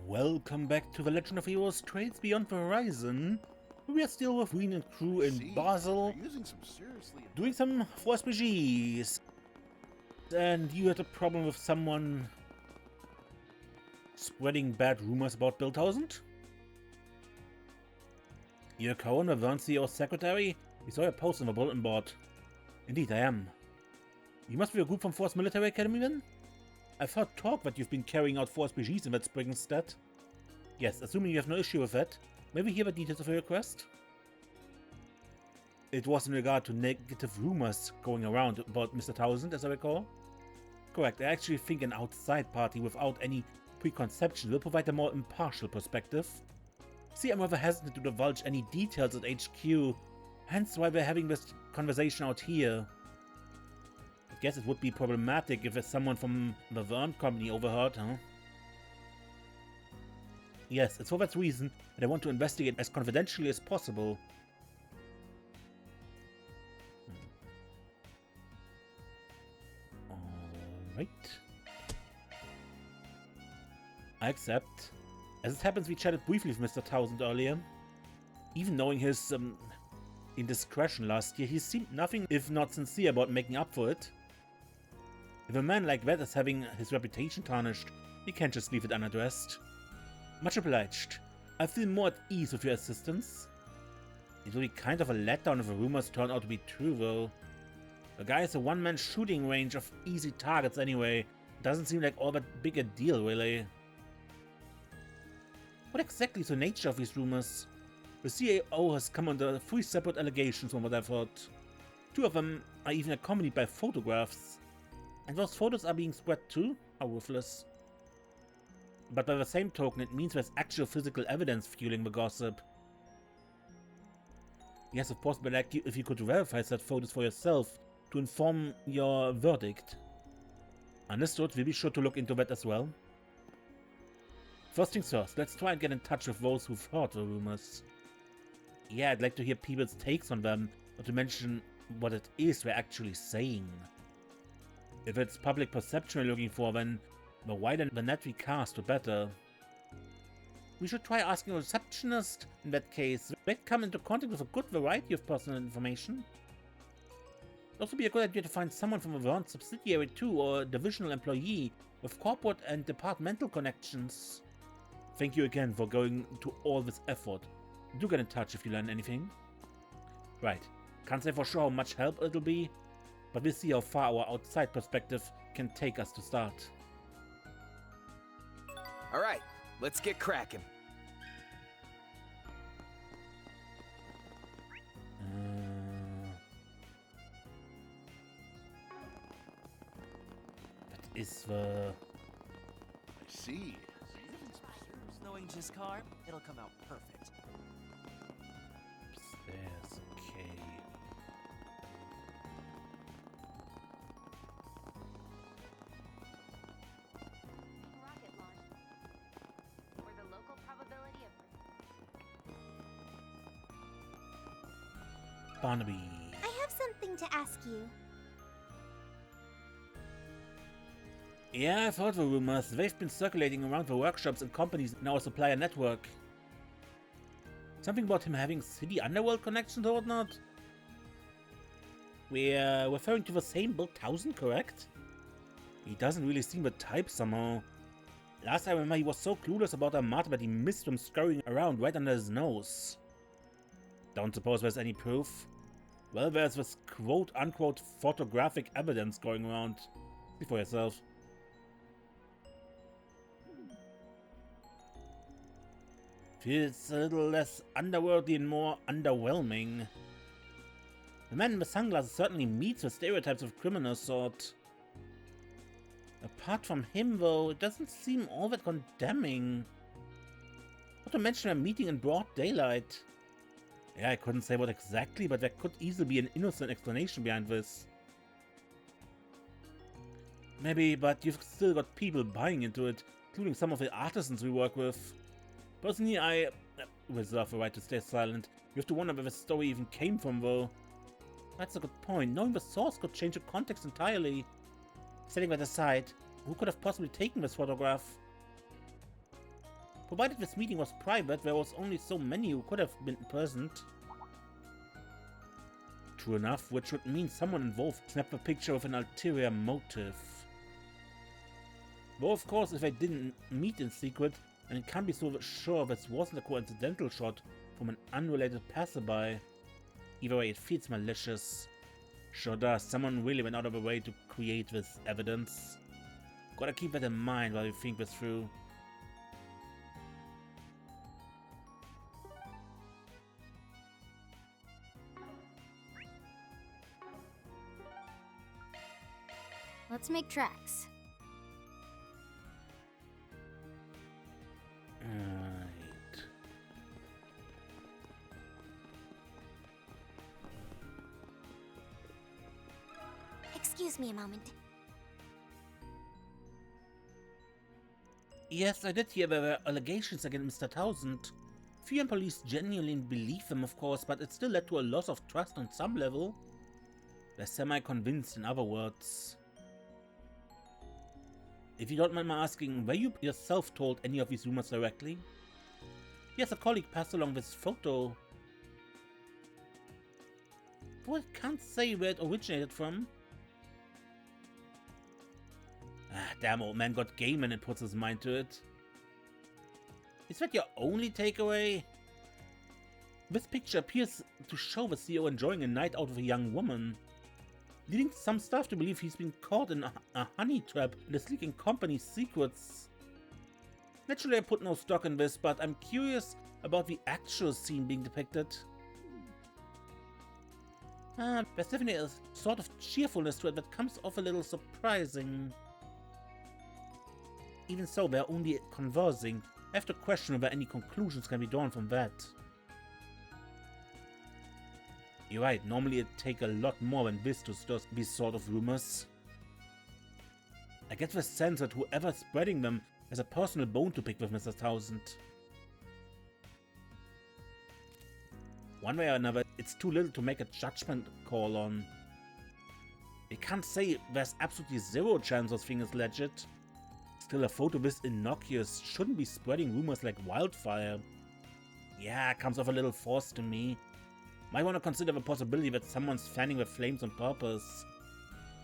Welcome back to the Legend of Heroes Trades Beyond the Horizon. We are still with Wien and crew in Basel, doing some Force BGs. And you had a problem with someone spreading bad rumors about Bill Tausend? You're Cohen, the Vern CEO's secretary? We saw your post on the bulletin board. Indeed, I am. You must be a group from Force Military Academy then? I've heard talk that you've been carrying out Force BGs in that spring instead. Yes, assuming you have no issue with that, may we hear the details of your request? It was in regard to negative rumors going around about Mr. Tausend, as I recall. Correct, I actually think an outside party without any preconception will provide a more impartial perspective. See, I'm rather hesitant to divulge any details at HQ, hence why we're having this conversation out here. I guess it would be problematic if someone from the Vern company overheard, huh? Yes, it's for that reason that I want to investigate as confidentially as possible. Alright. I accept. As it happens, we chatted briefly with Mr. Tausend earlier. Even knowing his, indiscretion last year, he seemed nothing if not sincere about making up for it. If a man like that is having his reputation tarnished, we can't just leave it unaddressed. Much obliged. I feel more at ease with your assistance. It will be kind of a letdown if the rumors turn out to be true, though. The guy has a one-man shooting range of easy targets anyway. Doesn't seem like all that big a deal, really. What exactly is the nature of these rumors? The CAO has come under 3 separate allegations from what I've heard. 2 of them are even accompanied by photographs. And those photos are being spread too? How ruthless. But by the same token, it means there's actual physical evidence fueling the gossip. Yes, of course, but like if you could verify said photos for yourself to inform your verdict. Understood, we'll be sure to look into that as well. First things first, let's try and get in touch with those who've heard the rumors. Yeah, I'd like to hear people's takes on them, not to mention what it is they're actually saying. If it's public perception we're looking for, then the wider the net we cast, the better. We should try asking a receptionist in that case. They'd come into contact with a good variety of personal information. It'd also be a good idea to find someone from a Vern subsidiary too, or a divisional employee with corporate and departmental connections. Thank you again for going to all this effort. Do get in touch if you learn anything. Right, can't say for sure how much help it'll be, but we'll see how far our outside perspective can take us to start. Alright, let's get cracking. That is the... I see. Knowing his car, it'll come out perfect. Upstairs, okay. Rocket launch. Or the local probability of... Barnaby. I have something to ask you. Yeah, I've heard the rumors. They've been circulating around the workshops and companies in our supplier network. Something about him having city underworld connections or whatnot? We're referring to the same Bill Tausend, correct? He doesn't really seem the type somehow. Last I remember he was so clueless about Armada that he missed him scurrying around right under his nose. Don't suppose there's any proof? Well, there's this quote-unquote photographic evidence going around. See for yourself. Feels a little less underworldly and more underwhelming. The man in the sunglasses certainly meets the stereotypes of criminal sort. Apart from him, though, it doesn't seem all that condemning. Not to mention a meeting in broad daylight. Yeah, I couldn't say what exactly, but there could easily be an innocent explanation behind this. Maybe, but you've still got people buying into it, including some of the artisans we work with. Personally, I reserve the right to stay silent. You have to wonder where the story even came from, though. That's a good point. Knowing the source could change the context entirely. Setting that aside, who could have possibly taken this photograph? Provided this meeting was private, there was only so many who could have been present. True enough, which would mean someone involved snapped a picture with an ulterior motive. Though of course, if they didn't meet in secret, and it can't be so sure this wasn't a coincidental shot from an unrelated passerby. Either way, it feels malicious. Sure does. Someone really went out of their way to create this evidence. Gotta keep that in mind while we think this through. Let's make tracks. Right. Excuse me a moment. Yes, I did hear there were allegations against Mr. Tausend. Few and police genuinely believe them, of course, but it still led to a loss of trust on some level. They're semi-convinced, in other words. If you don't mind my asking, were you yourself told any of these rumors directly? Yes, a colleague passed along this photo. Though I can't say where it originated from. Ah, damn, old man got game and it puts his mind to it. Is that your only takeaway? This picture appears to show the CEO enjoying a night out with a young woman, leading some staff to believe he's been caught in a honey trap and is leaking company secrets. Naturally, I put no stock in this, but I'm curious about the actual scene being depicted. There's definitely a sort of cheerfulness to it that comes off a little surprising. Even so, they're only conversing. I have to question whether any conclusions can be drawn from that. You're right, normally it'd take a lot more than this to stir these sort of rumors. I get the sense that whoever's spreading them has a personal bone to pick with Mr. Tausend. One way or another, it's too little to make a judgment call on. You can't say there's absolutely zero chance this thing is legit. Still, a photo this innocuous shouldn't be spreading rumors like wildfire. Yeah, it comes off a little forced to me. Might want to consider the possibility that someone's fanning the flames on purpose.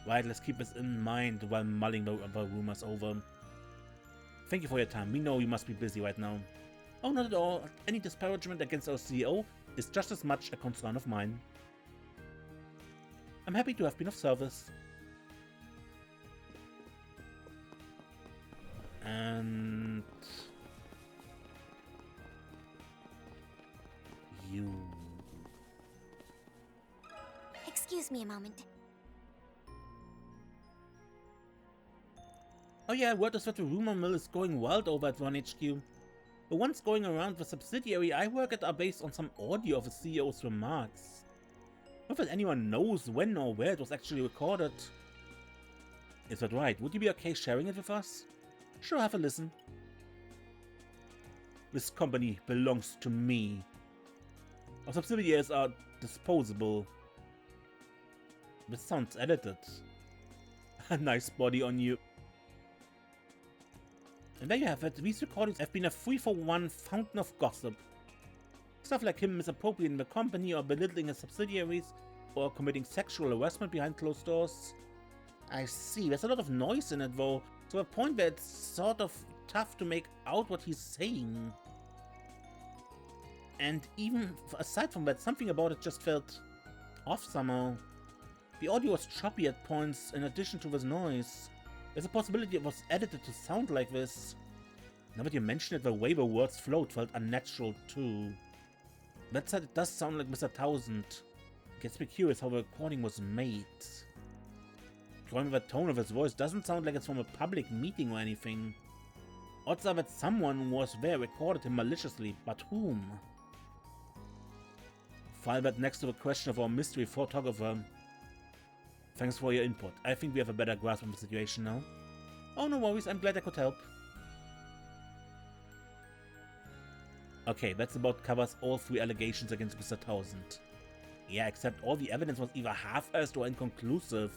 Right, let's keep this in mind while mulling the rumors over. Thank you for your time. We know you must be busy right now. Oh, not at all. Any disparagement against our CEO is just as much a concern of mine. I'm happy to have been of service. And... you... Excuse me a moment. Oh yeah, word is that the rumor mill is going wild over at 1HQ. The ones going around the subsidiary I work at are based on some audio of the CEO's remarks. Not that anyone knows when or where it was actually recorded. Is that right? Would you be okay sharing it with us? Sure, have a listen. This company belongs to me. Our subsidiaries are disposable. This sounds edited. A nice body on you. And there you have it. These recordings have been a 3-for-1 fountain of gossip. Stuff like him misappropriating the company or belittling his subsidiaries or committing sexual harassment behind closed doors. I see. There's a lot of noise in it though, to a point where it's sort of tough to make out what he's saying. And even aside from that, something about it just felt off somehow. The audio was choppy at points in addition to this noise. There's a possibility it was edited to sound like this. Now that you mention it, the way the words flowed felt unnatural too. That said, it does sound like Mr. Tausend. Gets me curious how the recording was made. Going with the tone of his voice doesn't sound like it's from a public meeting or anything. Odds are that someone who was there recorded him maliciously, but whom? File that next to the question of our mystery photographer. Thanks for your input. I think we have a better grasp of the situation now. Oh, no worries. I'm glad I could help. Okay, that's about covers all 3 allegations against Mr. Tausend. Yeah, except all the evidence was either half-assed or inconclusive.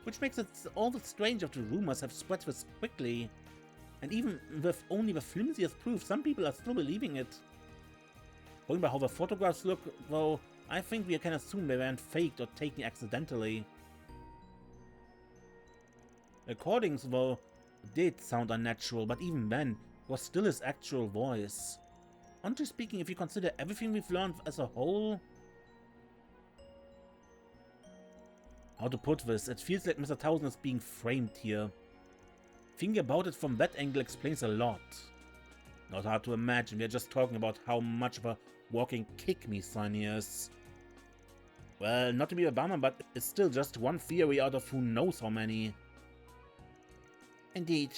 Which makes it all the strange that the rumors have spread this quickly. And even with only the flimsiest proof, some people are still believing it. Going by how the photographs look, though, I think we can assume they weren't faked or taken accidentally. Recordings, though, did sound unnatural, but even then, it was still his actual voice. Honestly speaking, if you consider everything we've learned as a whole... How to put this? It feels like Mr. Tausend is being framed here. Thinking about it from that angle explains a lot. Not hard to imagine, we're just talking about how much of a walking kick-me sign he is. Well, not to be a bummer, but it's still just one theory out of who knows how many. Indeed.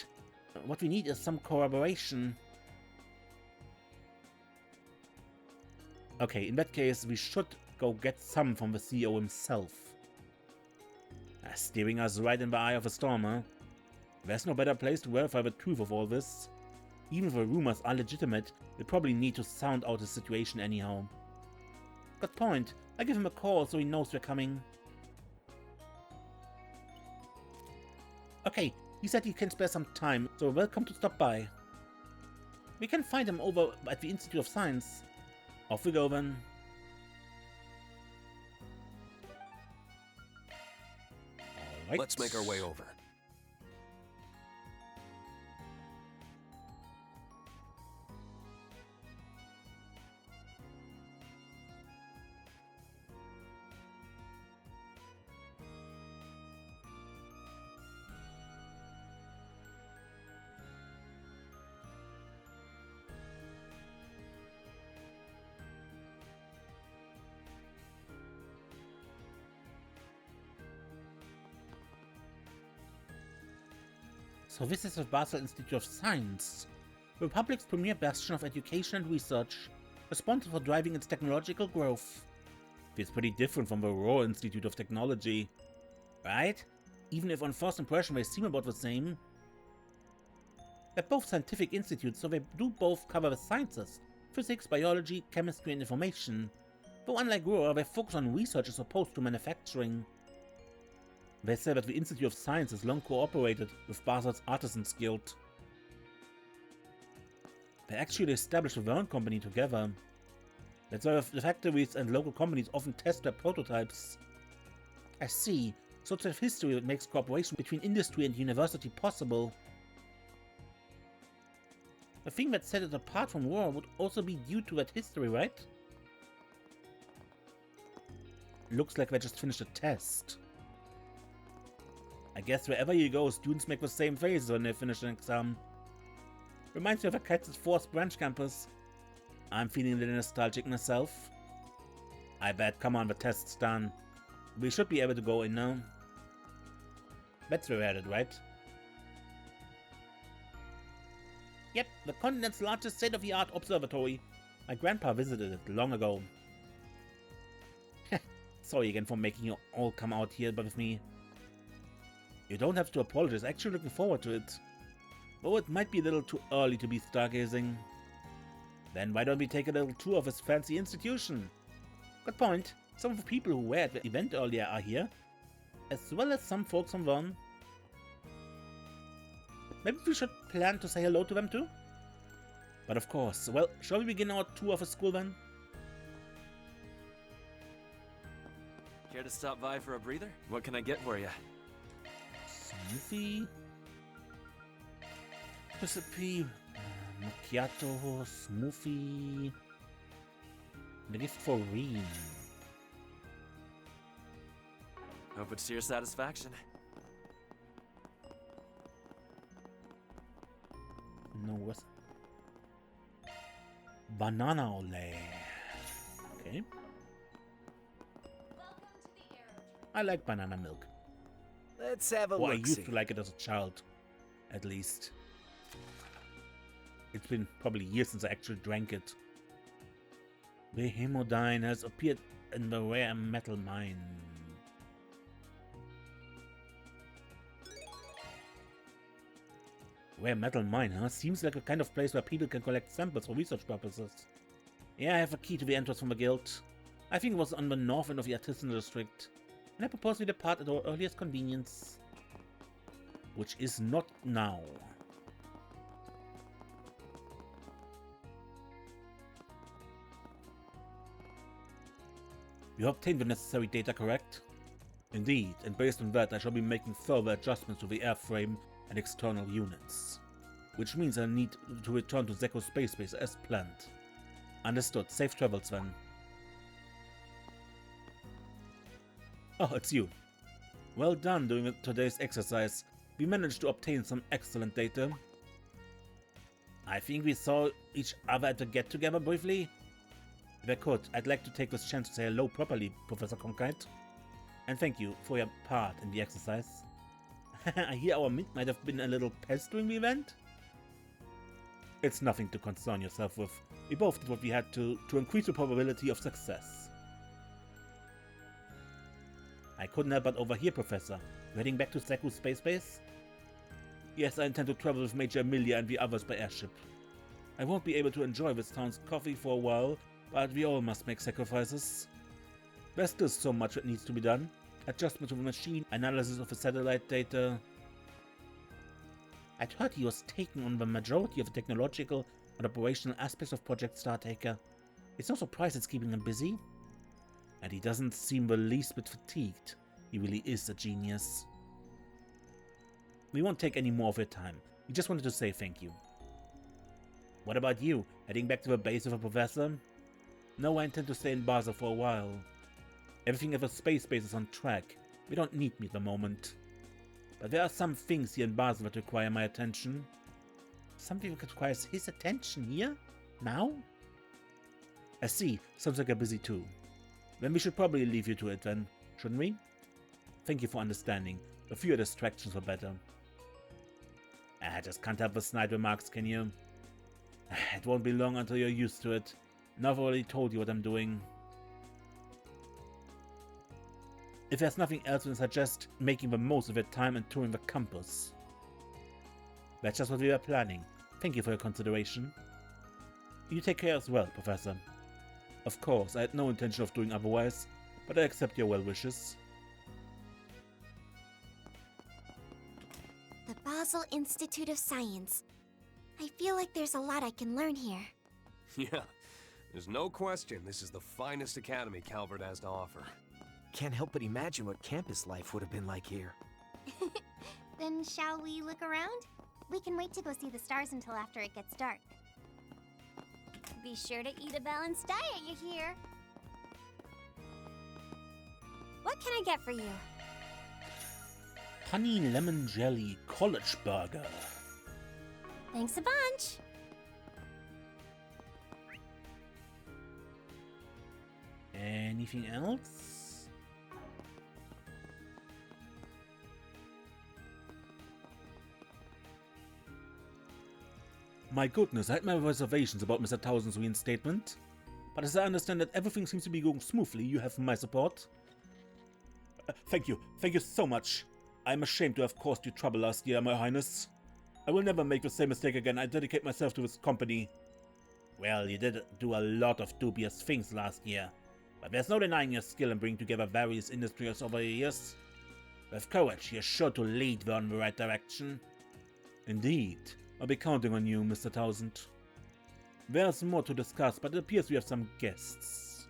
What we need is some corroboration. Okay, in that case, we should go get some from the CEO himself. Steering us right in the eye of a storm, huh? There's no better place to verify the truth of all this. Even if the rumors are legitimate, we probably need to sound out the situation anyhow. Good point. I give him a call so he knows we're coming. Okay, he said he can spare some time, so welcome to stop by. We can find him over at the Institute of Science. Off we go then. Alright. Let's make our way over. So this is the Basel Institute of Science, the Republic's premier bastion of education and research, responsible for driving its technological growth. Feels pretty different from the Royal Institute of Technology, right? Even if on first impression they seem about the same. They're both scientific institutes, so they do both cover the sciences, physics, biology, chemistry, and information. Though unlike Royal, they focus on research as opposed to manufacturing. They say that the Institute of Science has long cooperated with Basel's Artisans Guild. They actually established a Verne company together. That's why the factories and local companies often test their prototypes. I see. So it's a history that makes cooperation between industry and university possible. The thing that set it apart from war would also be due to that history, right? Looks like they just finished a test. I guess wherever you go, students make the same faces when they finish an exam. Reminds me of a Katz's Force branch campus. I'm feeling a little nostalgic myself. I bet, come on, the test's done. We should be able to go in now. That's where we're headed, right? Yep, the continent's largest state-of-the-art observatory. My grandpa visited it long ago. Sorry again for making you all come out here with me. You don't have to apologize, actually looking forward to it. Though it might be a little too early to be stargazing. Then why don't we take a little tour of this fancy institution? Good point. Some of the people who were at the event earlier are here, as well as some folks from Verne. Maybe we should plan to say hello to them too? But of course, well, shall we begin our tour of the school then? Care to stop by for a breather? What can I get for you? Smoothie? Recipe, macchiato, smoothie, the gift for Reen. Hope it's to your satisfaction. No, what's... Banana ole. Okay. I like banana milk. Let's have a Well, I look. used to like it as a child, at least. It's been probably years since I actually drank it. The Hemodyne has appeared in the rare metal mine. Rare metal mine, huh? Seems like a kind of place where people can collect samples for research purposes. Yeah, I have a key to the entrance from the guild. I think it was on the north end of the artisanal district. And I propose we depart at our earliest convenience. Which is not now. You obtained the necessary data, correct? Indeed, and based on that I shall be making further adjustments to the airframe and external units. Which means I need to return to Zeko Space Base as planned. Understood. Safe travels then. Oh, it's you. Well done during today's exercise. We managed to obtain some excellent data. I think we saw each other at the get-together briefly. If I could, I'd like to take this chance to say hello properly, Professor Concrete. And thank you for your part in the exercise. I hear our mint might have been a little pest during the event. It's nothing to concern yourself with. We both did what we had to increase the probability of success. I couldn't help but overhear, Professor. You're heading back to Zeko Space Base? Yes, I intend to travel with Major Amelia and the others by airship. I won't be able to enjoy this town's coffee for a while, but we all must make sacrifices. There's still so much that needs to be done. Adjustment of the machine, analysis of the satellite data. I'd heard he was taking on the majority of the technological and operational aspects of Project Startaker. It's no surprise it's keeping him busy. And he doesn't seem the least bit fatigued. He really is a genius. We won't take any more of your time. We just wanted to say thank you. What about you? Heading back to the base of a professor? No, I intend to stay in Basel for a while. Everything at the space base is on track. We don't need me at the moment. But there are some things here in Basel that require my attention. Something that requires his attention here? Now? I see. Sounds like you're busy too. Then we should probably leave you to it then, shouldn't we? Thank you for understanding. A few distractions were better. I just can't help the snide remarks, can you? It won't be long until you're used to it. And I've already told you what I'm doing. If there's nothing else, then suggest making the most of your time and touring the campus. That's just what we were planning. Thank you for your consideration. You take care as well, Professor. Of course, I had no intention of doing otherwise, but I accept your well wishes. The Basel Institute of Science. I feel like there's a lot I can learn here. Yeah, there's no question this is the finest academy Calvert has to offer. Can't help but imagine what campus life would have been like here. Then shall we look around? We can wait to go see the stars until after it gets dark. Be sure to eat a balanced diet, you hear? What can I get for you? Honey lemon jelly college burger. Thanks a bunch. Anything else? My goodness, I had my reservations about Mr. Tausend's reinstatement. But as I understand that everything seems to be going smoothly, you have my support. Thank you so much. I'm ashamed to have caused you trouble last year, Your Highness. I will never make the same mistake again. I dedicate myself to this company. Well, you did do a lot of dubious things last year, but there's no denying your skill in bringing together various industries over the years. With courage, you're sure to lead them in the right direction. Indeed. I'll be counting on you, Mr. Tausend. There's more to discuss, but it appears we have some guests.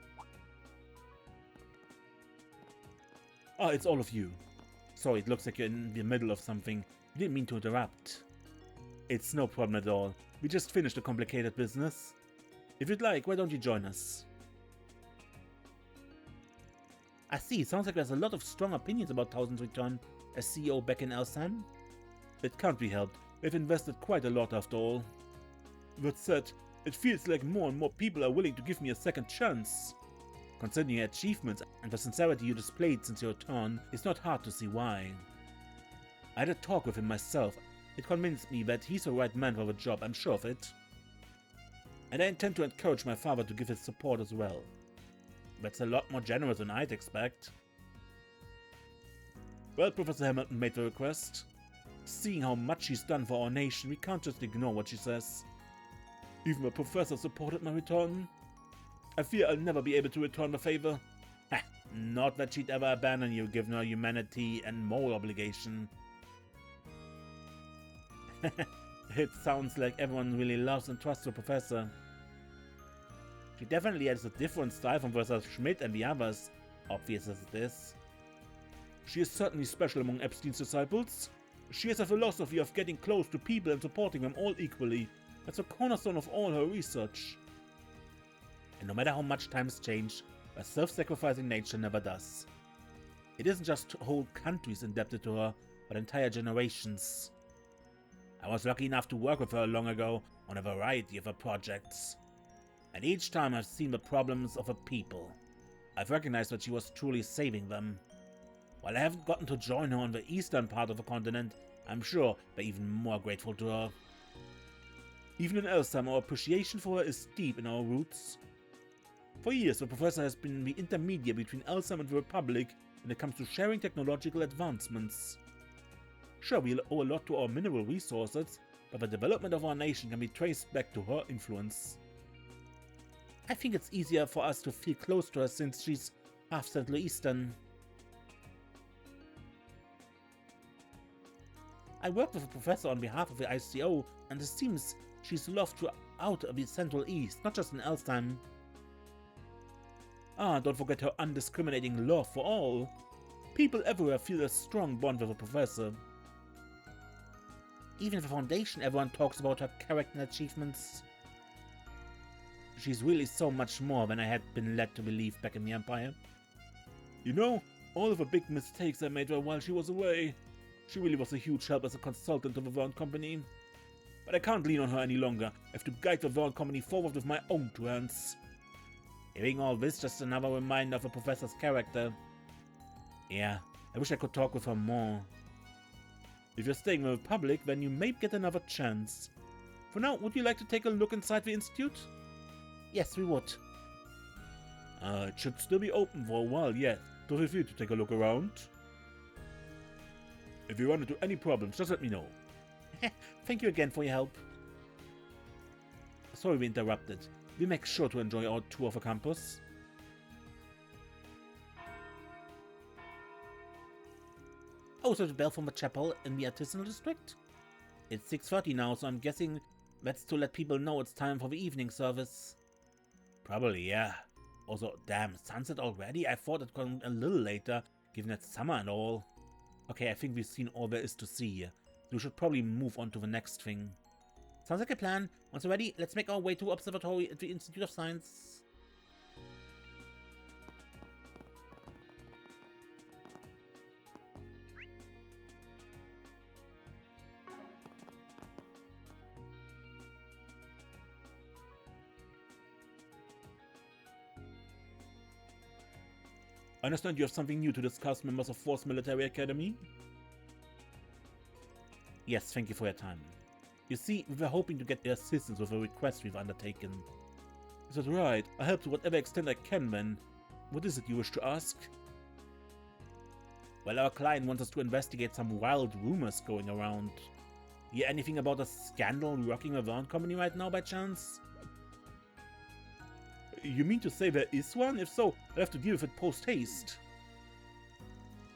Ah, it's all of you. Sorry, it looks like you're in the middle of something. You didn't mean to interrupt. It's no problem at all. We just finished a complicated business. If you'd like, why don't you join us? I see, sounds like there's a lot of strong opinions about Tausend's return as CEO back in Elsan. It can't be helped. We've invested quite a lot after all. That said, it feels like more and more people are willing to give me a second chance. Considering your achievements and the sincerity you displayed since your return, it's not hard to see why. I had a talk with him myself. It convinced me that he's the right man for the job, I'm sure of it. And I intend to encourage my father to give his support as well. That's a lot more generous than I'd expect. Well, Professor Hamilton made the request. Seeing how much she's done for our nation, we can't just ignore what she says. Even the professor supported my return. I fear I'll never be able to return the favor. Ha! Not that she'd ever abandon you, given her humanity and moral obligation. It sounds like everyone really loves and trusts the professor. She definitely has a different style from Professor Schmidt and the others. obvious as it is. She is certainly special among Epstein's disciples. She has a philosophy of getting close to people and supporting them all equally. That's a cornerstone of all her research. And no matter how much times change, her self-sacrificing nature never does. It isn't just whole countries indebted to her, but entire generations. I was lucky enough to work with her long ago on a variety of her projects. And each time I've seen the problems of her people, I've recognized that she was truly saving them. While I haven't gotten to join her on the eastern part of the continent, I'm sure they're even more grateful to her. Even in Elsheim, our appreciation for her is deep in our roots. For years, the professor has been the intermediary between Elsheim and the Republic when it comes to sharing technological advancements. Sure, we owe a lot to our mineral resources, but the development of our nation can be traced back to her influence. I think it's easier for us to feel close to her since she's half Central Eastern. I worked with a professor on behalf of the ICO, and it seems she's loved throughout the Central East, not just in Elsheim. Ah, don't forget her undiscriminating love for all. People everywhere feel a strong bond with a professor. Even at the Foundation, everyone talks about her character and achievements. She's really so much more than I had been led to believe back in the Empire. You know, all of the big mistakes I made were while she was away. She really was a huge help as a consultant to the Verne Company. But I can't lean on her any longer. I have to guide the Verne Company forward with my own two hands. Hearing all this, just another reminder of the professor's character. Yeah, I wish I could talk with her more. If you're staying in the Republic, then you may get another chance. For now, would you like to take a look inside the Institute? Yes, we would. It should still be open for a while yet, so feel free to take a look around. If you run into any problems, just let me know. Thank you again for your help. Sorry we interrupted. We make sure to enjoy our tour of the campus. Oh, so the bell from the chapel in the artisanal district? It's 6:30 now, so I'm guessing that's to let people know it's time for the evening service. Probably, yeah. Also, damn, sunset already? I thought it'd come a little later, given it's summer and all. Okay, I think we've seen all there is to see here. We should probably move on to the next thing. Sounds like a plan. Once we're ready, let's make our way to Observatory at the Institute of Science. I understand you have something new to discuss, members of Force Military Academy? Yes, thank you for your time. You see, we were hoping to get your assistance with a request we've undertaken. Is that right? I'll help to whatever extent I can, then. What is it you wish to ask? Well, our client wants us to investigate some wild rumors going around. Hear anything about a scandal rocking a Verne Company right now, by chance? You mean to say there is one? If so, I'll have to deal with it post-haste.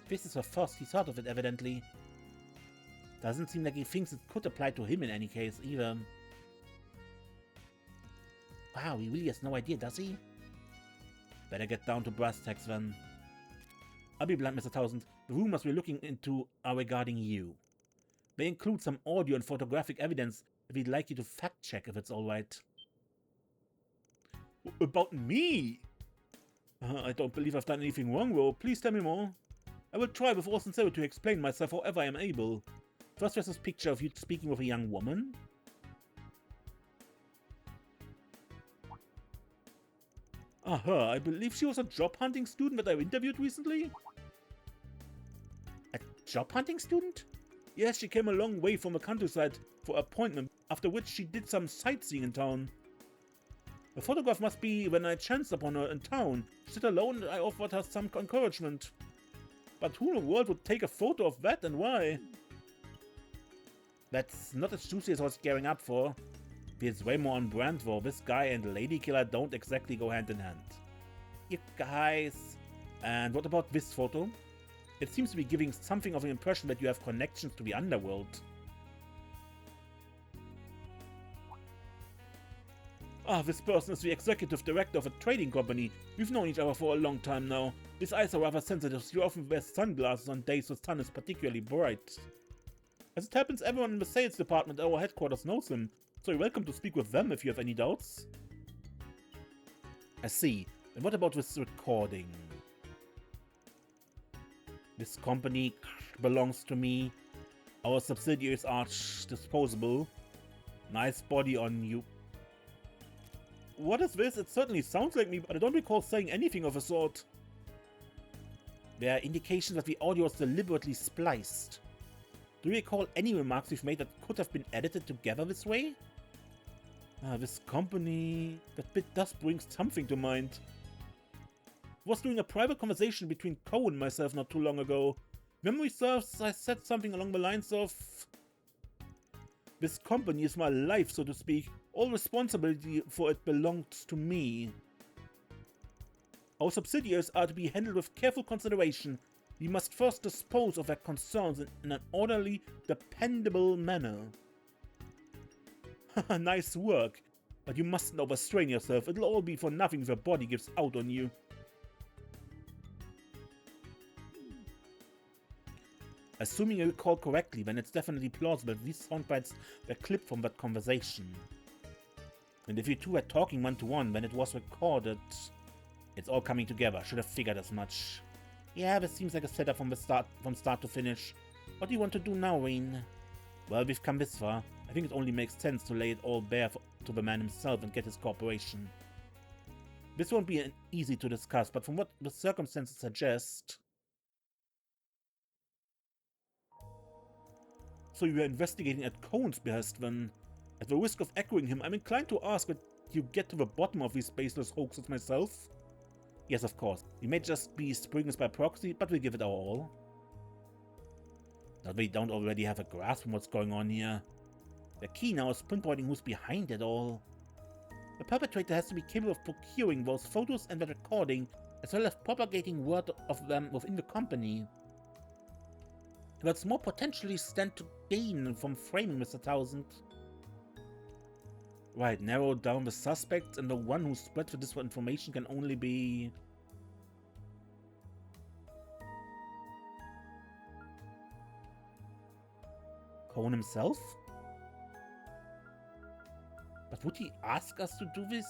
This is the first he's heard of it, evidently. Doesn't seem like he thinks it could apply to him in any case, either. Wow, he really has no idea, does he? Better get down to brass tacks, then. I'll be blunt, Mr. Tausend. The rumors we're looking into are regarding you. They include some audio and photographic evidence if we'd like you to fact-check if it's alright. About me? I don't believe I've done anything wrong, though. Please tell me more. I will try with all sincerity to explain myself however I am able. First, there's this picture of you speaking with a young woman. I believe she was a job hunting student that I interviewed recently. A job hunting student? Yes, she came a long way from the countryside for an appointment, after which she did some sightseeing in town. The photograph must be when I chanced upon her in town. She sat alone and I offered her some encouragement. But who in the world would take a photo of that and why? That's not as juicy as I was gearing up for. It's way more on brand though. This guy and lady killer don't exactly go hand in hand. You guys. And what about this photo? It seems to be giving something of an impression that you have connections to the underworld. Ah, this person is the executive director of a trading company. We've known each other for a long time now. His eyes are rather sensitive, so he often wears sunglasses on days the sun is particularly bright. As it happens, everyone in the sales department at our headquarters knows him, so you're welcome to speak with them if you have any doubts. I see. And what about this recording? This company belongs to me. Our subsidiaries are disposable. Nice body on you. What is this? It certainly sounds like me, but I don't recall saying anything of the sort. There are indications that the audio was deliberately spliced. Do you recall any remarks we've made that could have been edited together this way? This company... That bit does bring something to mind. I was doing a private conversation between Cole and myself not too long ago. Memory serves, I said something along the lines of... This company is my life, so to speak. All responsibility for it belongs to me. Our subsidiaries are to be handled with careful consideration. We must first dispose of their concerns in an orderly, dependable manner. Haha, nice work. But you mustn't overstrain yourself. It'll all be for nothing if your body gives out on you. Assuming you recall correctly, then it's definitely plausible that these soundbites were clipped from that conversation. And if you two were talking one-to-one when it was recorded, it's all coming together. Should have figured as much. Yeah, this seems like a setup from start to finish. What do you want to do now, Wayne? Well, we've come this far. I think it only makes sense to lay it all bare to the man himself and get his cooperation. This won't be easy to discuss, but from what the circumstances suggest... So you were investigating at Cohen's behest then. At the risk of echoing him, I'm inclined to ask that you get to the bottom of these baseless hoaxes myself. Yes, of course. We may just be springers by proxy, but we give it our all. That we don't already have a grasp on what's going on here. The key now is pinpointing who's behind it all. The perpetrator has to be capable of procuring those photos and the recording, as well as propagating word of them within the company. What's more potentially stand to gain from framing Mr. Tausend? Right, narrow down the suspects, and the one who spread the disinformation can only be... Cohen himself? But would he ask us to do this?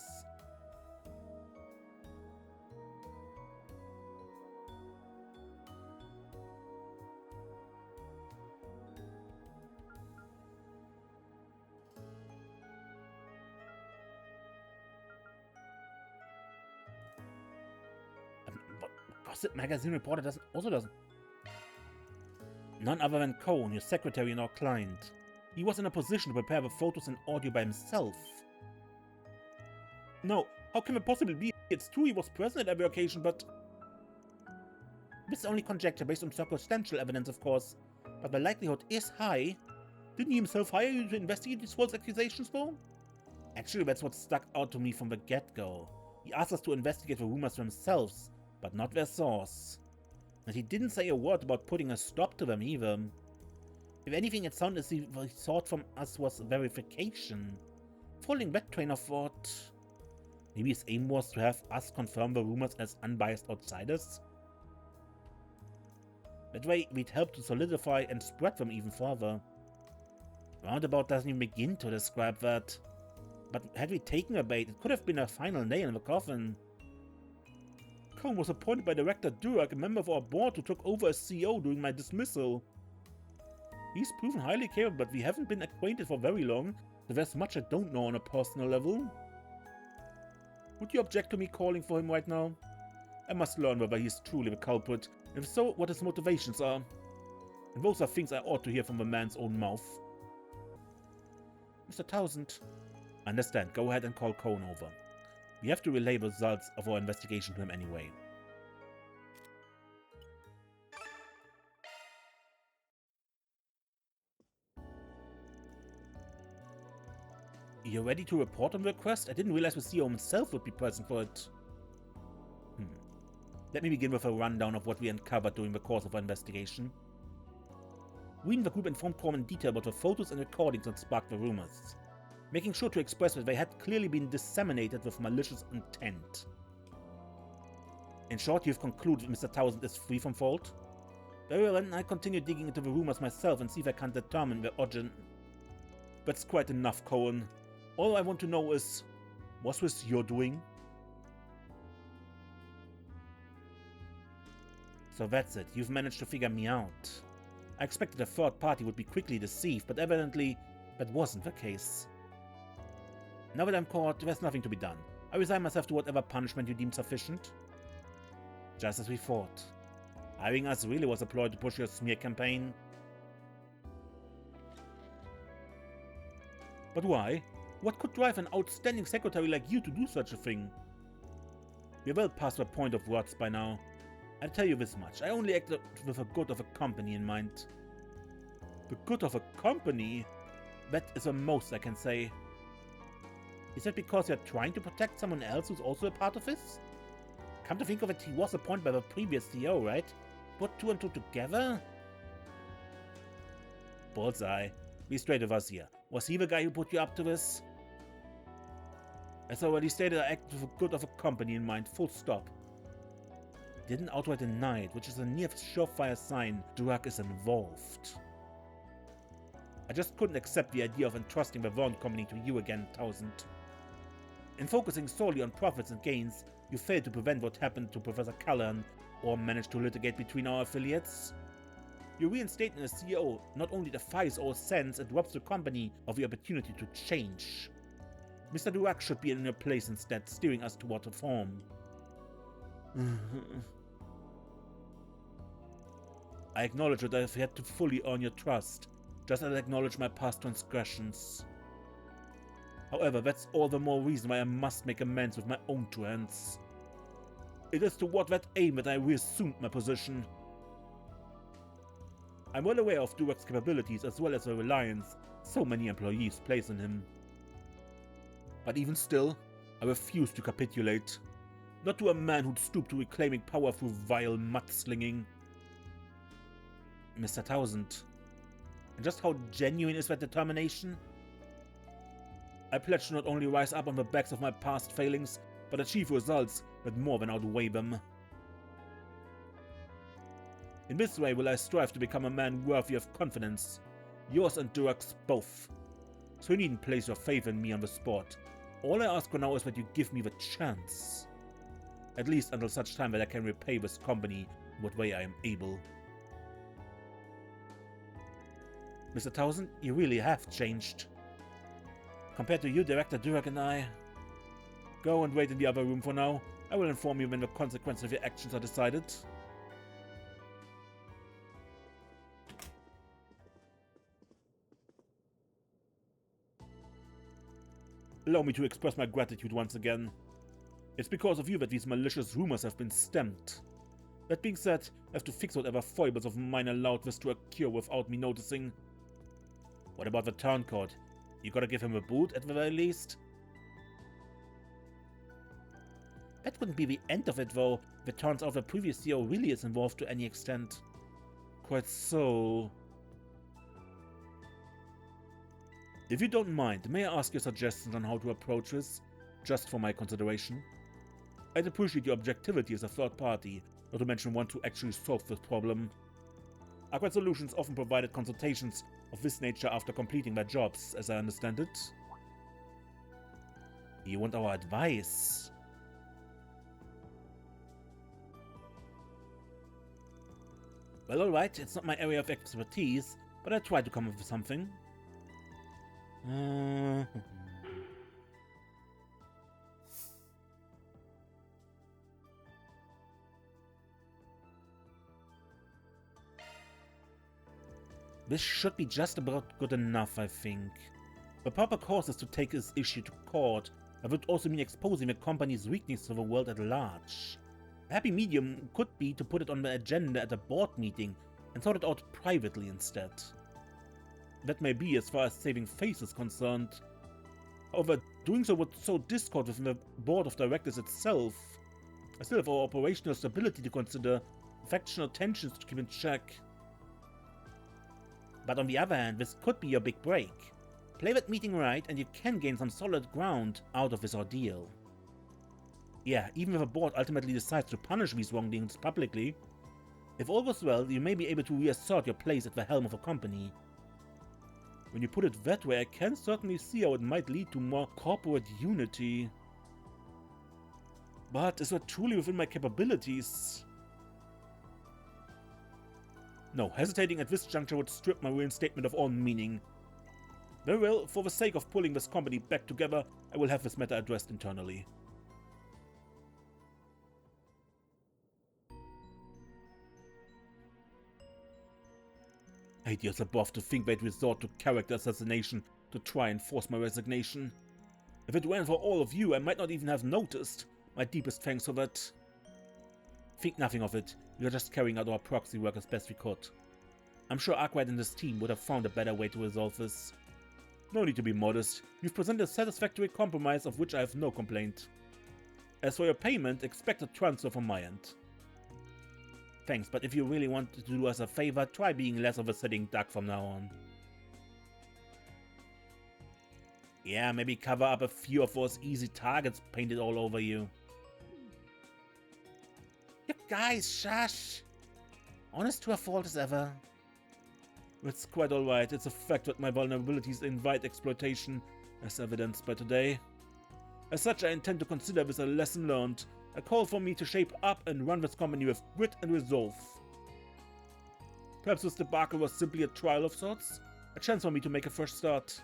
Gossip magazine reporter doesn't. None other than Cohen, your secretary and our client. He was in a position to prepare the photos and audio by himself. No, how can it possibly be? It's true he was present at every occasion, but... This is only conjecture based on circumstantial evidence, of course. But the likelihood is high. Didn't he himself hire you to investigate these false accusations, though? Actually, that's what stuck out to me from the get-go. He asked us to investigate the rumors themselves, but not their source. And he didn't say a word about putting a stop to them either. If anything, it sounded as if what he sought from us was verification. Following that train of thought, maybe his aim was to have us confirm the rumors as unbiased outsiders? That way, we'd help to solidify and spread them even further. Roundabout doesn't even begin to describe that. But had we taken a bait, it could have been a final nail in the coffin. Cohen was appointed by Director Durack, a member of our board who took over as CEO during my dismissal. He's proven highly capable, but we haven't been acquainted for very long, so there's much I don't know on a personal level. Would you object to me calling for him right now? I must learn whether he's truly the culprit, and if so, what his motivations are. And those are things I ought to hear from the man's own mouth. Mr. Tausend. Understand, go ahead and call Cohen over. We have to relay the results of our investigation to him anyway. You ready to report on the request? I didn't realize the CEO himself would be present for it. Let me begin with a rundown of what we uncovered during the course of our investigation. We in the group informed Corman in detail about the photos and recordings that sparked the rumors. making sure to express that they had clearly been disseminated with malicious intent. In short, you've concluded Mr. Tausend is free from fault? Very well, then I continue digging into the rumors myself and see if I can determine their origin. That's quite enough, Cohen. All I want to know is, was this your doing? So that's it, you've managed to figure me out. I expected a third party would be quickly deceived, but evidently that wasn't the case. Now that I'm caught, there's nothing to be done. I resign myself to whatever punishment you deem sufficient. Just as we thought. Hiring us really was a ploy to push your smear campaign. But why? What could drive an outstanding secretary like you to do such a thing? We're well past the point of words by now. I'll tell you this much. I only acted with the good of a company in mind. The good of a company? That is the most I can say. Is that because you're trying to protect someone else who's also a part of this? Come to think of it, he was appointed by the previous CEO, right? Put two and two together? Bullseye. Be straight with us here. Was he the guy who put you up to this? As already stated, I acted with the good of a company in mind, full stop. Didn't outright deny it, which is a near surefire sign Durak is involved. I just couldn't accept the idea of entrusting the Vaughn company to you again, Tausend. In focusing solely on profits and gains, you failed to prevent what happened to Professor Callahan, or managed to litigate between our affiliates. Your reinstatement as CEO not only defies all sense, it robs the company of the opportunity to change. Mr. Durak should be in your place instead, steering us toward reform. I acknowledge that I've had to fully earn your trust, just as I acknowledge my past transgressions. However, that's all the more reason why I must make amends with my own two hands. It is toward that aim that I reassumed my position. I'm well aware of Durak's capabilities as well as the reliance so many employees place in him. But even still, I refuse to capitulate. Not to a man who'd stoop to reclaiming power through vile mudslinging. Mr. Tausend. And just how genuine is that determination? I pledge to not only rise up on the backs of my past failings, but achieve results that more than outweigh them. In this way will I strive to become a man worthy of confidence, yours and Durak's both. So you needn't place your faith in me on the spot. All I ask for now is that you give me the chance. At least until such time that I can repay this company in what way I am able. Mr. Tausend, you really have changed. Compared to you, Director Durak and I. Go and wait in the other room for now. I will inform you when the consequences of your actions are decided. Allow me to express my gratitude once again. It's because of you that these malicious rumors have been stemmed. That being said, I have to fix whatever foibles of mine allowed this to occur without me noticing. What about the turncoat? You gotta give him a boot at the very least? That wouldn't be the end of it though, if it turns out the previous CEO really is involved to any extent. Quite so. If you don't mind, may I ask your suggestions on how to approach this, just for my consideration? I'd appreciate your objectivity as a third party, not to mention one to actually solve this problem. Aquad Solutions often provided consultations of this nature after completing their jobs, as I understand it. You want our advice? Well, alright, it's not my area of expertise, but I tried to come up with something. This should be just about good enough, I think. The proper course is to take this issue to court. That would also mean exposing the company's weakness to the world at large. A happy medium could be to put it on the agenda at a board meeting and sort it out privately instead. That may be as far as saving face is concerned. However, doing so would sow discord within the board of directors itself. I still have our operational stability to consider, factional tensions to keep in check. But on the other hand, this could be your big break. Play that meeting right, and you can gain some solid ground out of this ordeal. Yeah, even if a board ultimately decides to punish these wrongdoings publicly, if all goes well, you may be able to reassert your place at the helm of a company. When you put it that way, I can certainly see how it might lead to more corporate unity. But is that truly within my capabilities? No, hesitating at this juncture would strip my reinstatement of all meaning. Very well, for the sake of pulling this company back together, I will have this matter addressed internally. Ideas above to think they'd resort to character assassination to try and force my resignation. If it weren't for all of you, I might not even have noticed. My deepest thanks for that. Think nothing of it. We are just carrying out our proxy work as best we could. I'm sure Arkwright and his team would have found a better way to resolve this. No need to be modest. You've presented a satisfactory compromise of which I have no complaint. As for your payment, expect a transfer from my end. Thanks, but if you really want to do us a favor, try being less of a sitting duck from now on. Yeah, maybe cover up a few of those easy targets painted all over you. You guys, shush! Honest to a fault as ever. It's quite alright. It's a fact that my vulnerabilities invite exploitation, as evidenced by today. As such, I intend to consider this a lesson learned, a call for me to shape up and run this company with grit and resolve. Perhaps this debacle was simply a trial of sorts, a chance for me to make a fresh start.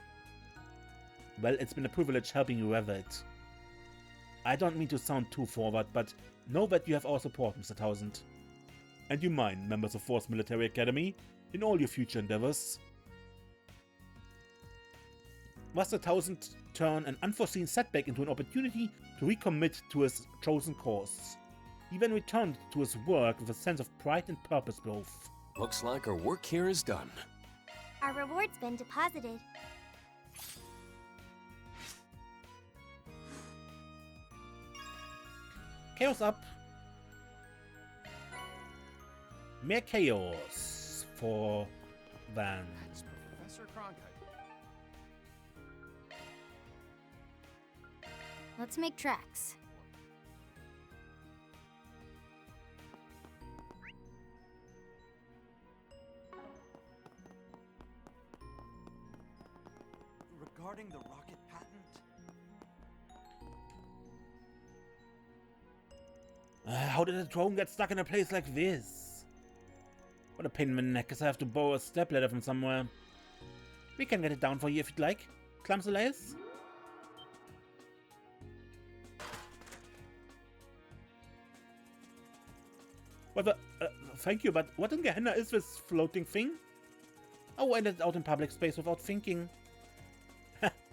Well, it's been a privilege helping you weather it. I don't mean to sound too forward, but know that you have our support, Mr. Tausend. And you mine, members of Force Military Academy, in all your future endeavors. Master Tausend turned an unforeseen setback into an opportunity to recommit to his chosen course. He then returned to his work with a sense of pride and purpose both. Looks like our work here is done. Our reward's been deposited. Chaos up. Mehr Chaos for Van. That's Professor Cronkite. Let's make tracks. Regarding the rocket patent? How did a drone get stuck in a place like this? What a pain in the neck, as I have to borrow a stepladder from somewhere. We can get it down for you if you'd like. Clumsy layers? Well, thank you, but what in Gehenna is this floating thing? Oh, I ended out in public space without thinking.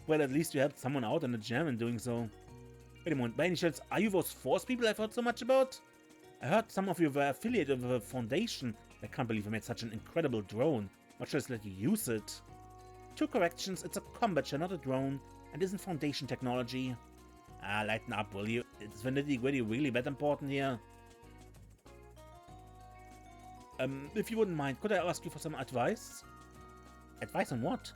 Well, at least you helped someone out in a jam in doing so. Wait a moment, by any chance, are you those Force people I've heard so much about? I heard some of you were affiliated with a foundation. I can't believe I made such an incredible drone. Much less let you use it. 2 corrections, it's a combat shell, not a drone, and isn't foundation technology. Ah, lighten up, will you? Is the nitty-gritty really that important here? If you wouldn't mind, could I ask you for some advice? Advice on what?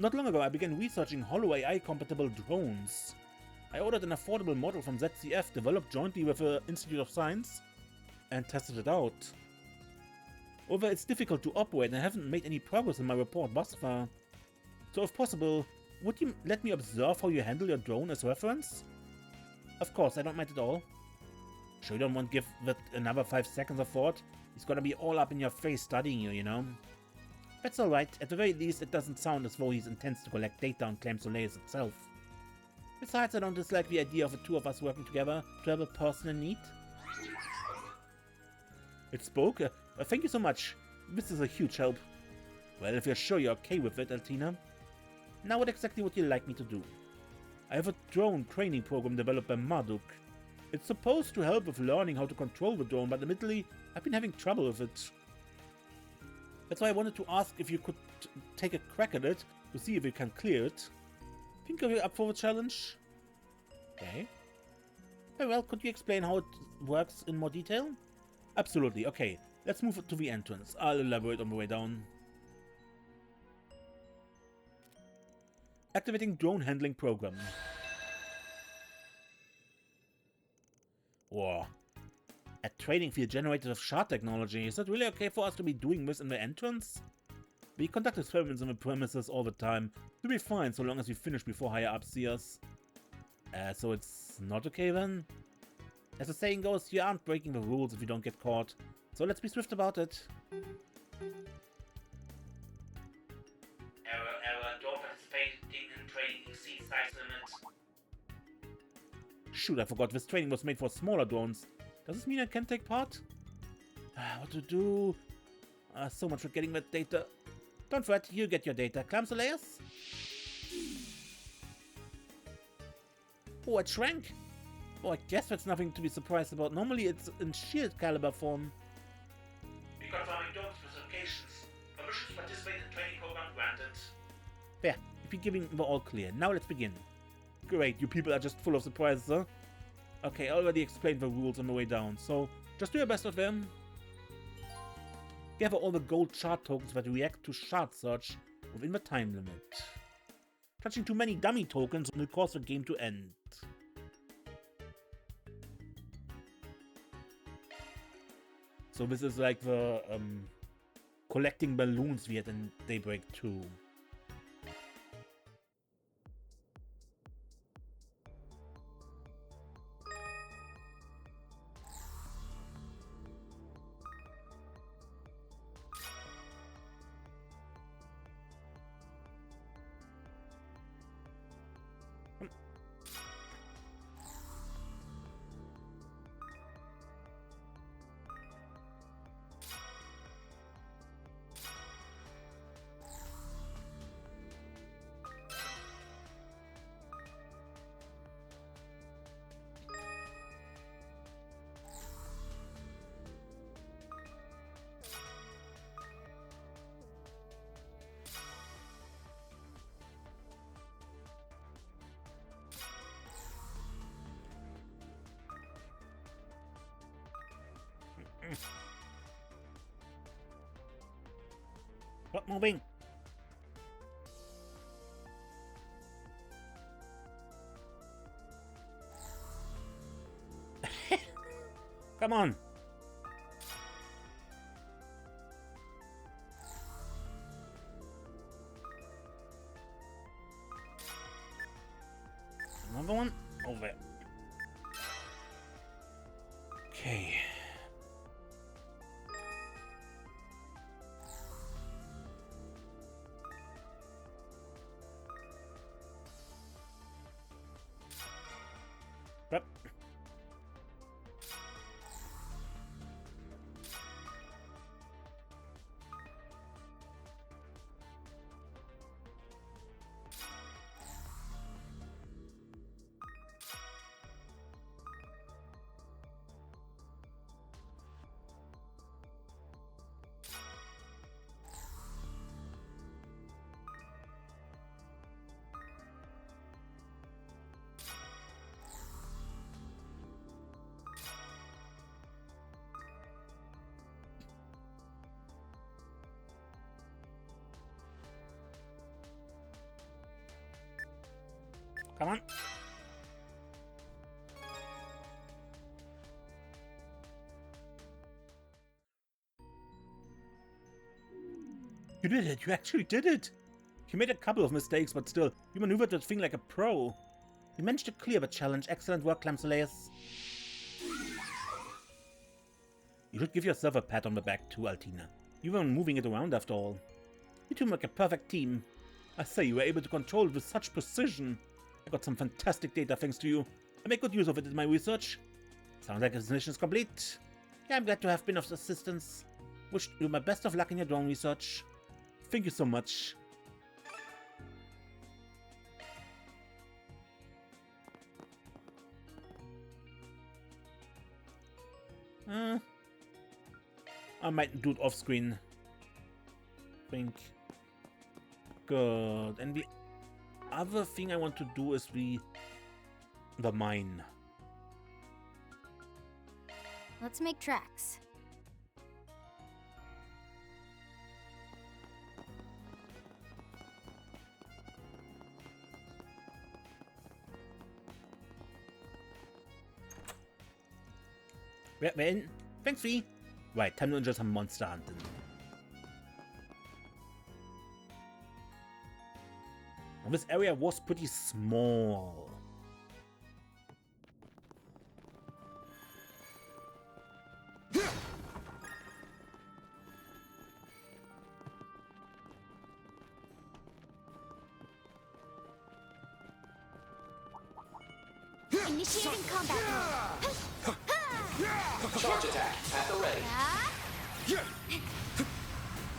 Not long ago, I began researching Holo AI-compatible drones. I ordered an affordable model from ZCF, developed jointly with the Institute of Science, and tested it out. Although it's difficult to operate, I haven't made any progress in my report thus far. So if possible, would you let me observe how you handle your drone as reference? Of course, I don't mind at all. Sure you don't want to give that another 5 seconds of thought? He's gonna be all up in your face studying you, you know? That's alright, at the very least it doesn't sound as though he intends to collect data on Claim Soleil's itself. Besides, I don't dislike the idea of the 2 of us working together to help a person in need. It spoke? Thank you so much. This is a huge help. Well, if you're sure you're okay with it, Altina. Now what exactly would you like me to do? I have a drone training program developed by Marduk. It's supposed to help with learning how to control the drone, but admittedly, I've been having trouble with it. That's why I wanted to ask if you could take a crack at it to see if you can clear it. Think you're up for the challenge? Okay. Very well, could you explain how it works in more detail? Absolutely, okay. Let's move to the entrance. I'll elaborate on the way down. Activating drone handling program. Whoa. A training field generated with shard technology. Is it really okay for us to be doing this in the entrance? We conduct experiments on the premises all the time. We'll be fine so long as we finish before higher ups see us. So it's not okay then? As the saying goes, you aren't breaking the rules if you don't get caught. So let's be swift about it. Error, don't participating in training exceeds size limit. Shoot, I forgot this training was made for smaller drones. Does this mean I can take part? What to do? So much for getting that data. Don't fret, you get your data. Clamsolayers? Oh, it shrank. Oh, I guess that's nothing to be surprised about. Normally it's in shield caliber form. We confirming dome specifications. Permission to participate in training program granted. There, we've been giving the all clear. Now let's begin. Great, you people are just full of surprises, huh? Okay, I already explained the rules on the way down, so just do your best with them. Gather all the gold shard tokens that react to shard search within the time limit. Touching too many dummy tokens will cause the game to end. So this is like the collecting balloons we had in Daybreak 2. Stop moving! Come on! Another one over. Okay. Yep. Come on. You did it. You actually did it. You made a couple of mistakes, but still, you maneuvered that thing like a pro. You managed to clear the challenge. Excellent work, Clamsolayers. You should give yourself a pat on the back too, Altina. You were moving it around after all. You two make a perfect team. I say, you were able to control it with such precision. I got some fantastic data thanks to you. I make good use of it in my research. Sounds like this mission is complete. Yeah, I'm glad to have been of assistance. Wish you my best of luck in your drone research. Thank you so much. I might do it off screen. Think. Good. And the other thing I want to do is the mine. Let's make tracks. We're in. Thanks, V. Right, time to enjoy some monster hunting. And this area was pretty small. Initiating combat mode. Charge attack at the ready.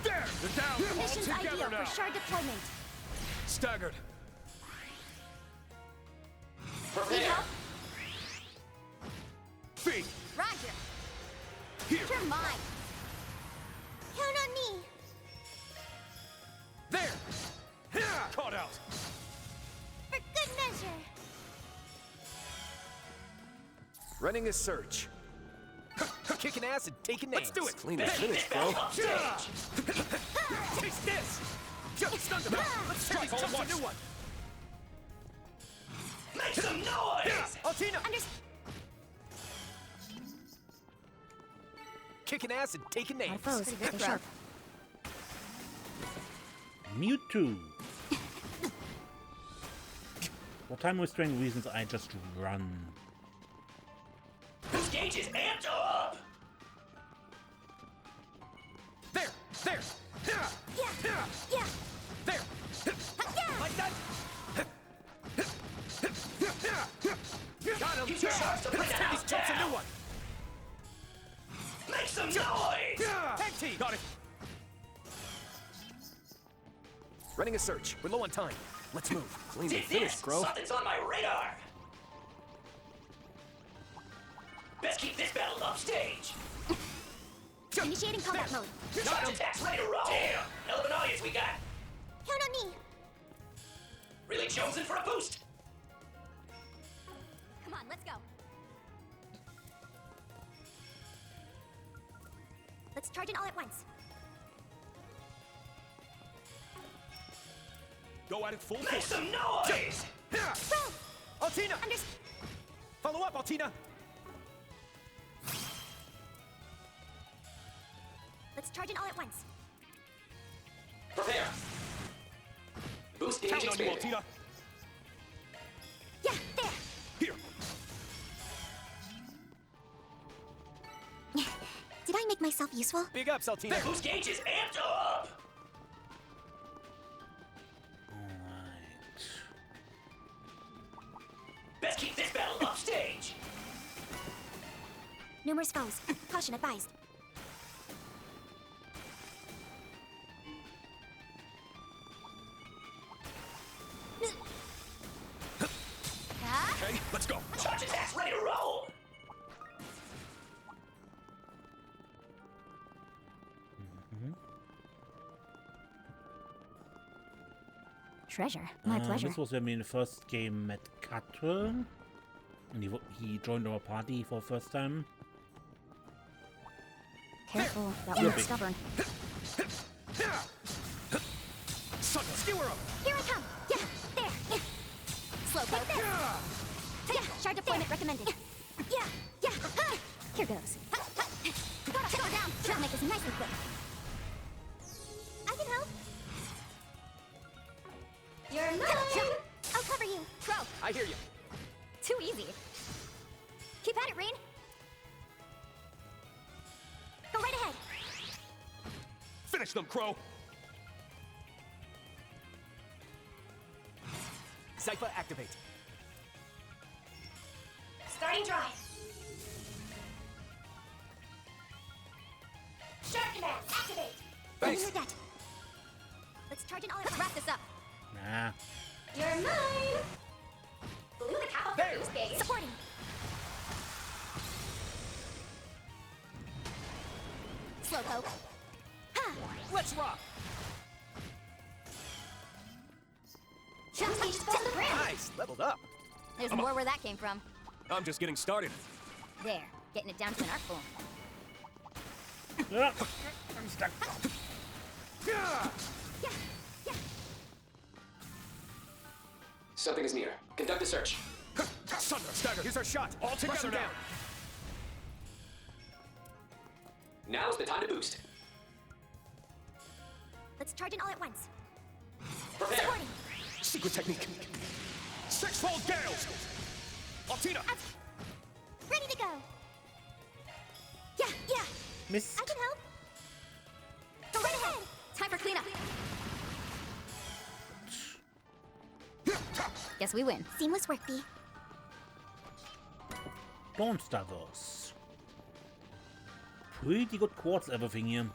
There! They're down! All Mission's ideal together now! for shard deployment. Staggered. Need Prepare. help? Feet! Roger. Here! You're mine. Count on me. There! Caught out! For good measure. Running a search. Kicking ass and taking names. Let's do it! Clean as finish, bro. Taste this! Just stunned him out! Let's try all at once! New one! Make some noise! Altina! Under Kicking ass and taking names. foes. They're sharp. Mewtwo. For time restraint reasons, I just run. This gauge is amped up! There! There! Yeah. There! Like that! Got him! Use your shots to bring Let's the take house these jumps a down. new one! Make some noise! Tag team! Got it! Running a search. We're low on time. Let's move. Clean Dig as finish, this! bro. Something's on my radar! Best keep this battle upstage! Initiating combat mode. Charge attacks ready to roll! Damn! Hell of an audience we got! Count on me. Really chosen for a boost! Come on, let's go. Let's charge it all at once. Go at it full Make force! some noise! Bro! Altina! Follow up, Altina! Let's charge it all at once. Prepare! Boost gauge Count on you, expanded. Altina! Yeah, there. Here! Did I make myself useful? Big ups, Altina. Boost gauge is amped up! Alright. Best keep this battle upstage! Numerous foes. Caution advised. Okay, let's go! Charge attacks ready to roll! Treasure. My pleasure. This was when we in the first game met Cutler. And he joined our party for the first time. Careful, that You're one's big. stubborn. Son, skewer him! Here I come. Yeah, there. Yeah. Slow poke. Yeah, shard deployment recommended. Yeah. Here goes. Go down. That'll make this nice and quick. I can help. You're mine. I'll cover you. Bro, I hear you. too easy. Keep at it, Rain. Go right ahead. Finish them, Crow! Cypher activate. Starting drive. Shark command, activate. Thanks. Heard that. Let's charge it all. Let's wrap this up. Nah. You're mine. Blew the cap off the boost gauge. Supporting. Slowpoke. Ha! Let's rock. Jump gauge is below the ground. Nice. Leveled up. There's more where that came from. I'm just getting started. There, getting it down to an art form. Ah, I'm stuck. Yeah. Something is near. Conduct a search. Thunder, stagger, here's our shot! All together now! Now's the time to boost. Let's charge in all at once. Prepare. Supporting. Secret technique. Six-fold gales. Altina. Out. Ready to go. Yeah. Mist. I can help. Go right ahead. Time for cleanup. Guess we win. Seamless work, B. Dawnstaggers. Pretty good quartz everything here.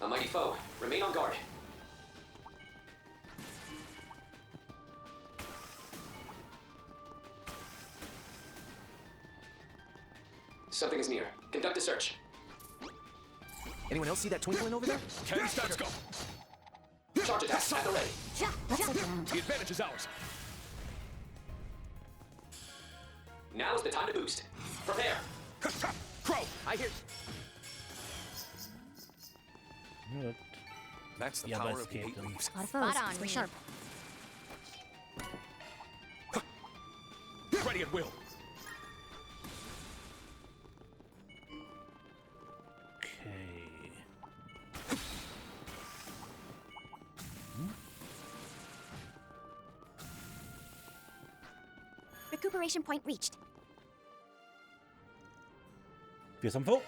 A mighty foe. Remain on guard. Something is near. Conduct a search. Anyone else see that twinkling over there? Ken, let's go. Charge attack at the ready. Let's look around. The advantage is ours. Now's the time to boost. Prepare. Crow. I hear. Good. That's the Yeah, power but of the escape 8 them. leaves. A lot of foes. Spot on, Stay me. sharp. Ready at will. Okay. Recuperation point reached. Wir sind vor.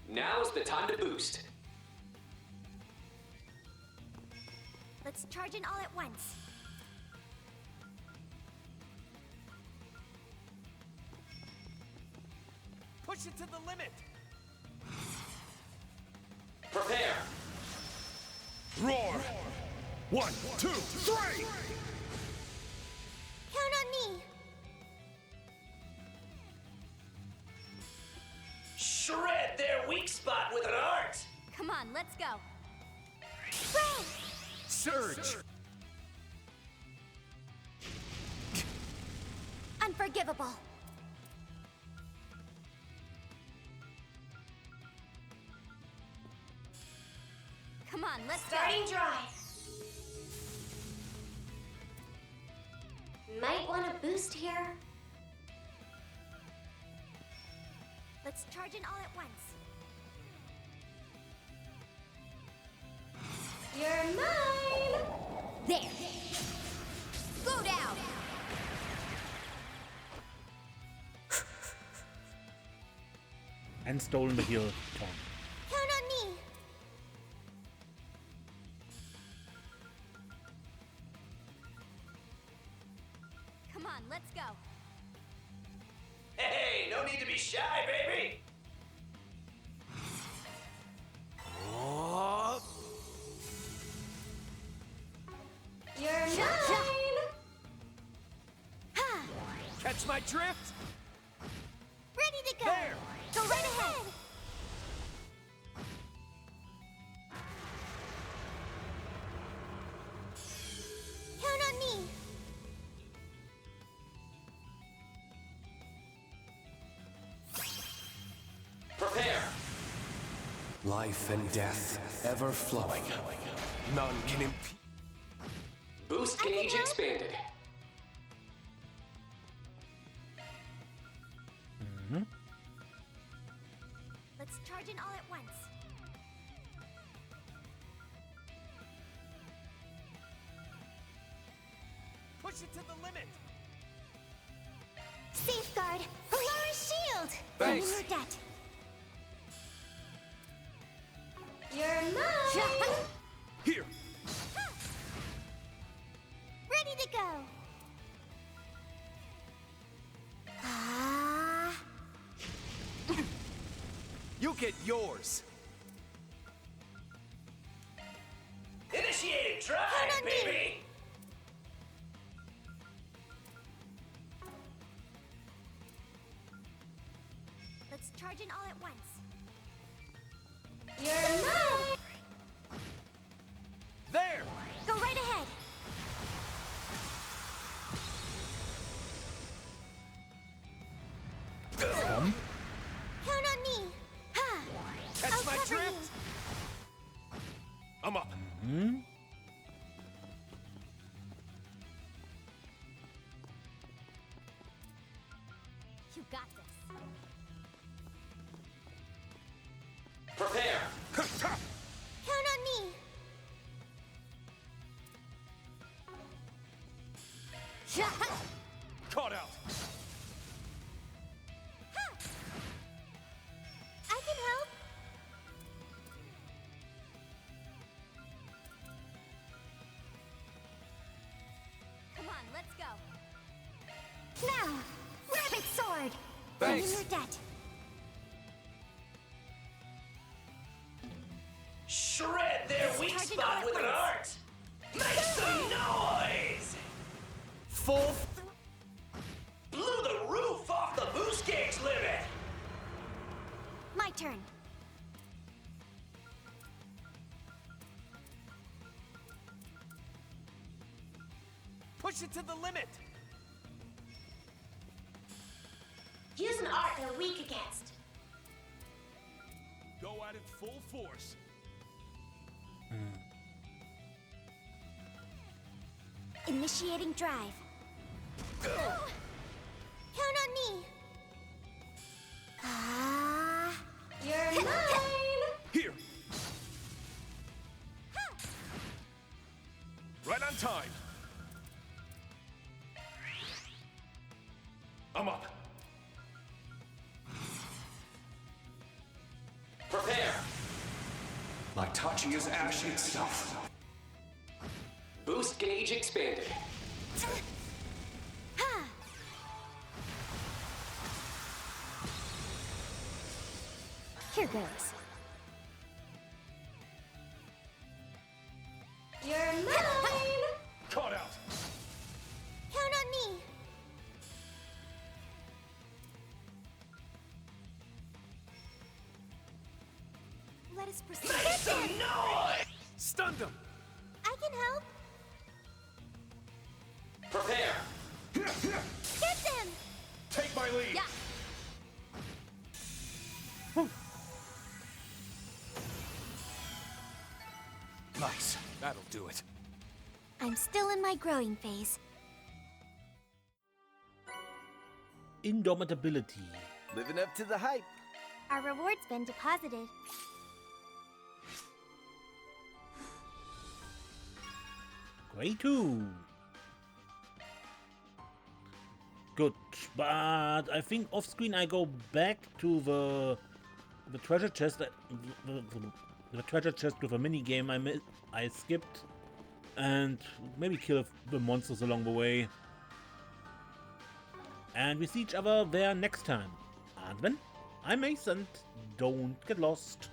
Now's the time to boost. Let's charge in all at once. Push it to the limit. Prepare. Roar. 1, 2, 3. Count on me. Shred their weak spot with an art. Come on, let's go. Red. Surge. Unforgivable. Come on, let's Starting go. dry. Might want to boost here. Let's charge in all at once. You're mine. There. Go down. And stolen the heel Tom. Count on me. Come on, let's go. Hey, no need to be shy, baby. You're mine. Ha! Catch my drift. Ready to go. There. Go right ahead. Count on me. Prepare. Life and death, ever flowing. None can impede. Boost gauge expanded. Let's charge in all at once. Push it to the limit. Safeguard. Polaris shield. Thanks. Paying your debt. You're mine. Here. Ready to go. Ah. You get yours. Initiating drive, Count on me. baby. Let's charge in all at once. You're mine. There. Go right ahead. Tom. Count on me. Ha! Catch I'll my cover drift. I'm up. Caught out. I can help. Come on, let's go. Now, rabbit sword. Thanks. Paying your debt. Shred their weak Sergeant spot with an Arthur. art! Make some noise! Full. Blew the roof off the boost gauge limit! My turn. Push it to the limit. Use an art they're weak against. Go at it full force. Initiating drive. Count on me. Ah. You're mine! Here. Right on time. I'm up. Prepare! Like touching his ash itself. Boost gauge expanded. Ha. Here goes. You're mine! Caught out. Count on me. Let us proceed. Make some noise! Stunned him. I can help. Prepare! Get them. Take my lead. Yeah. Nice. That'll do it. I'm still in my growing phase. Indomitability. Living up to the hype. Our reward's been deposited. Great too. Good, but I think off screen I go back to the treasure chest. The treasure chest with a mini game I skipped, and maybe kill the monsters along the way. And we see each other there next time. And then I'm Ace, and don't get lost.